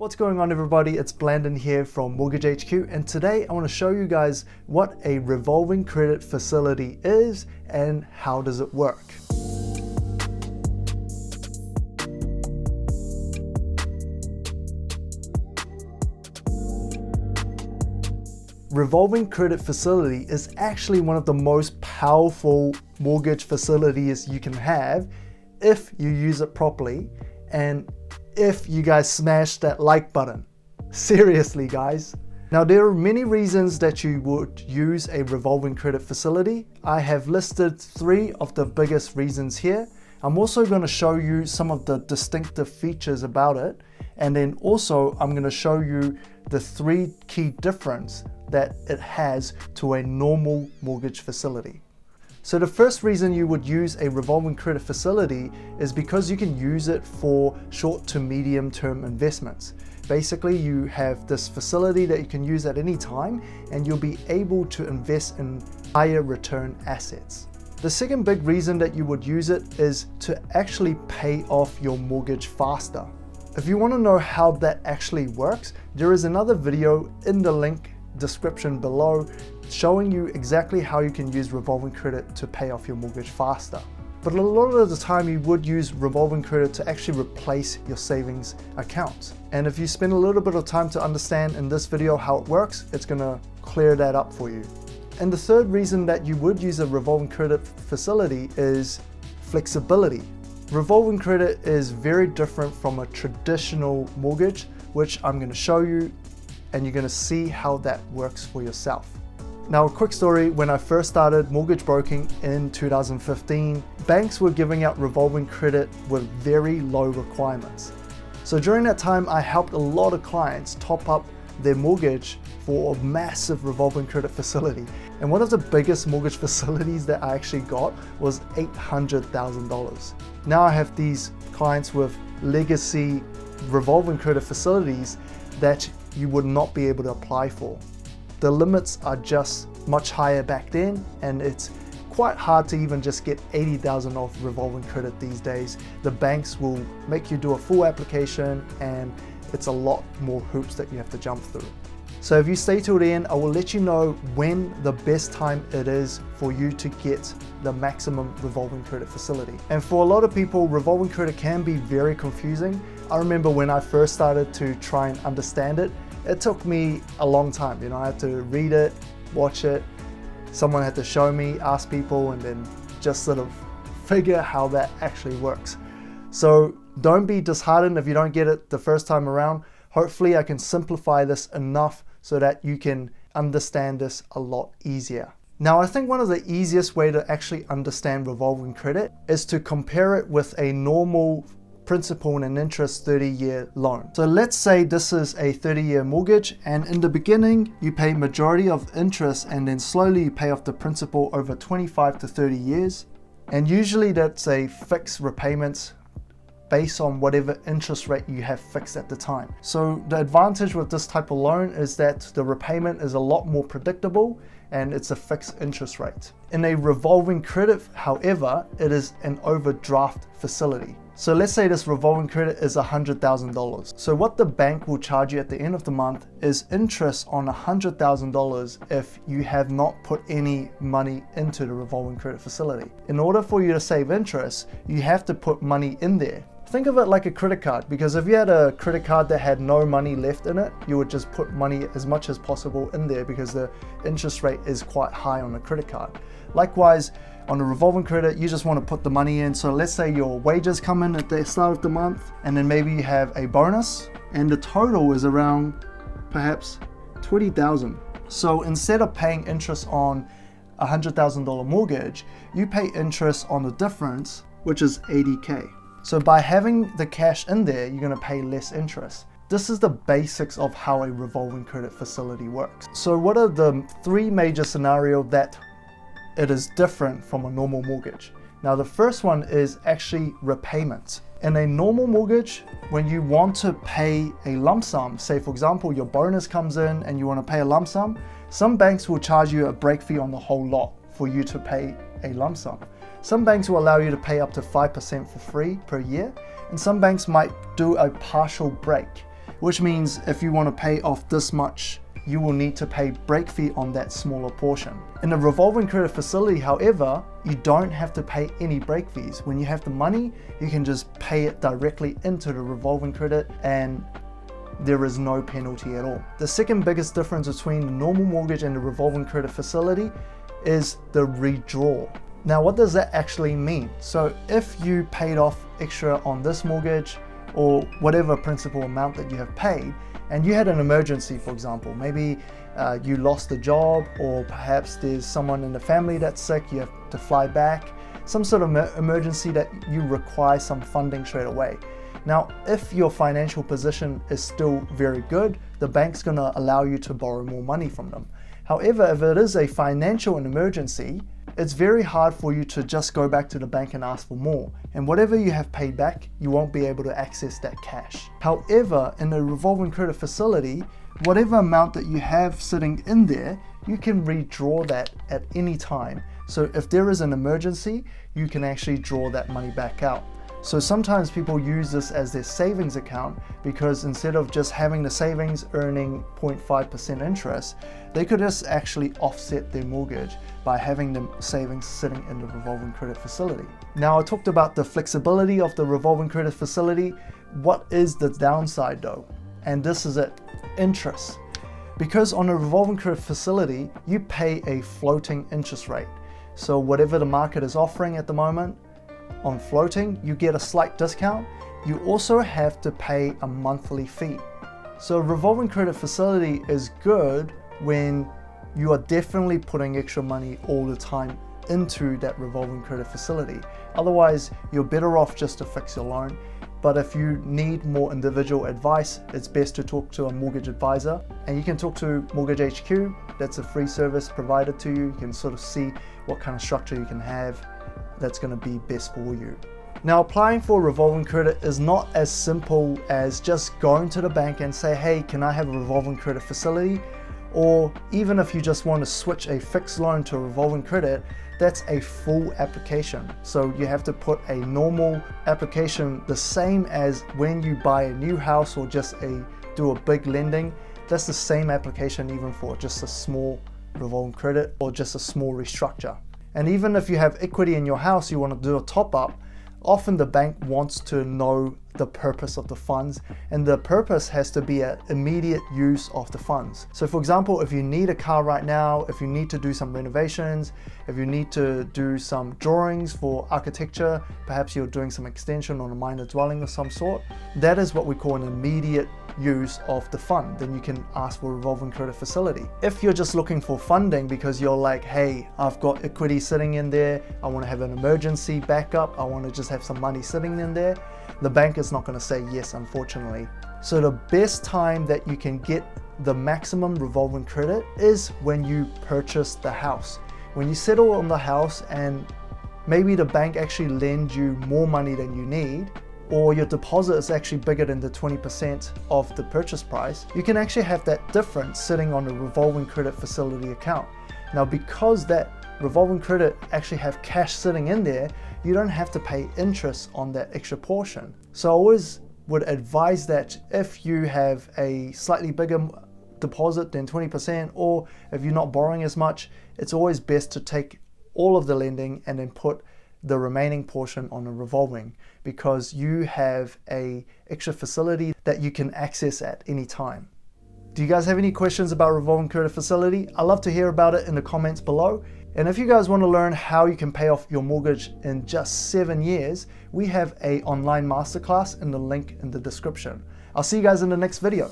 What's going on, everybody? It's Blandon here from Mortgage HQ, and today I want to show you guys what a revolving credit facility is and how does it work. Revolving credit facility is actually one of the most powerful mortgage facilities you can have if you use it properly and if you guys smash that like button. Seriously, guys. Now, there are many reasons that you would use a revolving credit facility. I have listed 3 of the biggest reasons here. I'm also going to show you some of the distinctive features about it, and then also I'm going to show you the 3 key differences that it has to a normal mortgage facility. So the first reason you would use a revolving credit facility is because you can use it for short to medium term investments. Basically, you have this facility that you can use at any time and you'll be able to invest in higher return assets. The second big reason that you would use it is to actually pay off your mortgage faster. If you want to know how that actually works, there is another video in the link description below showing you exactly how you can use revolving credit to pay off your mortgage faster. But a lot of the time you would use revolving credit to actually replace your savings account. And if you spend a little bit of time to understand in this video how it works, it's going to clear that up for you. And the third reason that you would use a revolving credit facility is flexibility. Revolving credit is very different from a traditional mortgage, which I'm going to show you, and you're going to see how that works for yourself. Now, a quick story: when I first started mortgage broking in 2015, banks were giving out revolving credit with very low requirements. So during that time, I helped a lot of clients top up their mortgage for a massive revolving credit facility. And one of the biggest mortgage facilities that I actually got was $800,000. Now I have these clients with legacy revolving credit facilities that you would not be able to apply for. The limits are just much higher back then, and it's quite hard to even just get $80,000 off revolving credit these days. The banks will make you do a full application, and it's a lot more hoops that you have to jump through. So if you stay till the end, I will let you know when the best time it is for you to get the maximum revolving credit facility. And for a lot of people, revolving credit can be very confusing. I remember when I first started to try and understand it, it took me a long time. I had to read it, watch it, someone had to show me, ask people, and then just sort of figure how that actually works. So don't be disheartened if you don't get it the first time around. Hopefully I can simplify this enough so that you can understand this a lot easier. Now, I think one of the easiest way to actually understand revolving credit is to compare it with a normal principal and interest 30-year loan. So let's say this is a 30-year mortgage, and in the beginning you pay majority of interest and then slowly you pay off the principal over 25 to 30 years. And usually that's a fixed repayments based on whatever interest rate you have fixed at the time. So the advantage with this type of loan is that the repayment is a lot more predictable and it's a fixed interest rate. In a revolving credit, however, it is an overdraft facility. So let's say this revolving credit is $100,000. So what the bank will charge you at the end of the month is interest on $100,000 if you have not put any money into the revolving credit facility. In order for you to save interest, you have to put money in there. Think of it like a credit card, because if you had a credit card that had no money left in it, you would just put money as much as possible in there because the interest rate is quite high on a credit card. Likewise, on a revolving credit, you just want to put the money in. So let's say your wages come in at the start of the month, and then maybe you have a bonus, and the total is around perhaps $20,000. So instead of paying interest on a $100,000 mortgage, you pay interest on the difference, which is $80K. So by having the cash in there, you're going to pay less interest. This is the basics of how a revolving credit facility works. So what are the 3 major scenarios that it is different from a normal mortgage? Now, the first one is actually repayment. In a normal mortgage, when you want to pay a lump sum, say for example, your bonus comes in and you want to pay a lump sum, some banks will charge you a break fee on the whole lot for you to pay a lump sum. Some banks will allow you to pay up to 5% for free per year, and some banks might do a partial break, which means if you want to pay off this much, you will need to pay break fee on that smaller portion. In a revolving credit facility, however, you don't have to pay any break fees. When you have the money, you can just pay it directly into the revolving credit and there is no penalty at all. The second biggest difference between the normal mortgage and the revolving credit facility is the redraw. Now, what does that actually mean? So if you paid off extra on this mortgage or whatever principal amount that you have paid, and you had an emergency, for example, maybe you lost a job, or perhaps there's someone in the family that's sick, you have to fly back, some sort of emergency that you require some funding straight away. Now, if your financial position is still very good, the bank's gonna allow you to borrow more money from them. However, if it is a financial emergency, it's very hard for you to just go back to the bank and ask for more. And whatever you have paid back, you won't be able to access that cash. However, in a revolving credit facility, whatever amount that you have sitting in there, you can redraw that at any time. So if there is an emergency, you can actually draw that money back out. So sometimes people use this as their savings account because instead of just having the savings earning 0.5% interest, they could just actually offset their mortgage by having the savings sitting in the revolving credit facility. Now, I talked about the flexibility of the revolving credit facility. What is the downside though? And this is it, interest. Because on a revolving credit facility, you pay a floating interest rate. So whatever the market is offering at the moment, on floating, you get a slight discount. You also have to pay a monthly fee. So a revolving credit facility is good when you are definitely putting extra money all the time into that revolving credit facility. Otherwise, you're better off just to fix your loan. But if you need more individual advice, it's best to talk to a mortgage advisor. And you can talk to Mortgage HQ. That's a free service provided to you. You can sort of see what kind of structure you can have that's going to be best for you. Now, applying for revolving credit is not as simple as just going to the bank and say, hey, can I have a revolving credit facility? Or even if you just want to switch a fixed loan to a revolving credit, that's a full application. So you have to put a normal application, the same as when you buy a new house or just do a big lending. That's the same application even for just a small revolving credit or just a small restructure. And even if you have equity in your house, you want to do a top up, often the bank wants to know the purpose of the funds, and the purpose has to be an immediate use of the funds. So for example, if you need a car right now, if you need to do some renovations, if you need to do some drawings for architecture, perhaps you're doing some extension on a minor dwelling of some sort, that is what we call an immediate use of the fund. Then you can ask for a revolving credit facility. If you're just looking for funding because you're like, hey, I've got equity sitting in there, I want to have an emergency backup, I want to just have some money sitting in there, the bank is not going to say yes, unfortunately. So the best time that you can get the maximum revolving credit is when you purchase the house. When you settle on the house and maybe the bank actually lends you more money than you need, or your deposit is actually bigger than the 20% of the purchase price, you can actually have that difference sitting on a revolving credit facility account. Now, because that revolving credit actually have cash sitting in there, you don't have to pay interest on that extra portion. So I always would advise that if you have a slightly bigger deposit than 20%, or if you're not borrowing as much, it's always best to take all of the lending and then put the remaining portion on a revolving, because you have a extra facility that you can access at any time. Do you guys have any questions about revolving credit facility? I'd love to hear about it in the comments below. And if you guys want to learn how you can pay off your mortgage in just 7 years, we have an online masterclass in the link in the description. I'll see you guys in the next video.